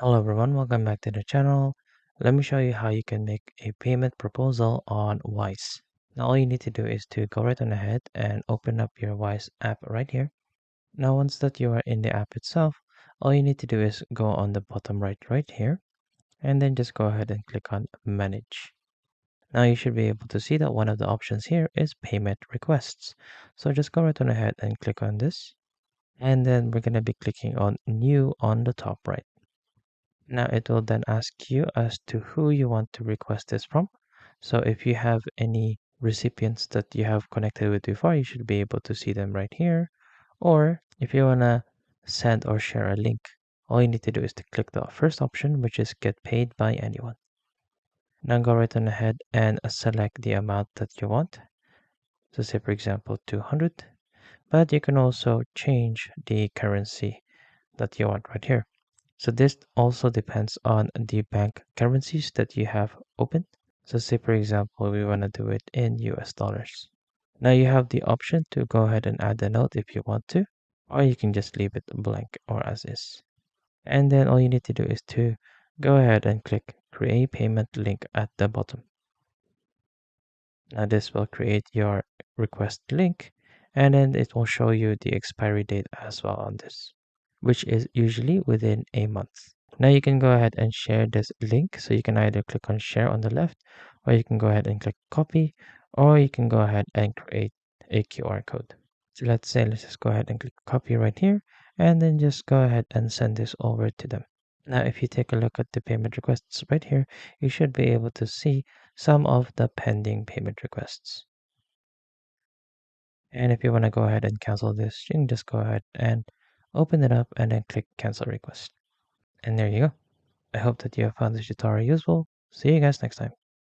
Hello everyone, welcome back to the channel. Let me show you how you can make a payment proposal on Wise. Now all you need to do is to go right on ahead and open up your Wise app right here. Now once that you are in the app itself, all you need to do is go on the bottom right here and then just go ahead and click on Manage. Now you should be able to see that one of the options here is Payment Requests. So just go right on ahead and click on this, and then we're going to be clicking on New on the top right. Now it will then ask you as to who you want to request this from. So if you have any recipients that you have connected with before, you should be able to see them right here. Or if you want to send or share a link, all you need to do is to click the first option, which is get paid by anyone. Now go right on ahead and select the amount that you want. So say for example 200, but you can also change the currency that you want right here. So this also depends on the bank currencies that you have open. So say for example, we want to do it in US dollars. Now you have the option to go ahead and add a note if you want to, or you can just leave it blank or as is. And then all you need to do is to go ahead and click create payment link at the bottom. Now this will create your request link, and then it will show you the expiry date as well on this, which is usually within a month. Now you can go ahead and share this link. So you can either click on share on the left, or you can go ahead and click copy, or you can go ahead and create a QR code. So let's just go ahead and click copy right here, and then just go ahead and send this over to them. Now, if you take a look at the payment requests right here, you should be able to see some of the pending payment requests. And if you want to go ahead and cancel this, you can just go ahead and open it up and then click cancel request. And there you go. I hope that you have found this tutorial useful. See you guys next time.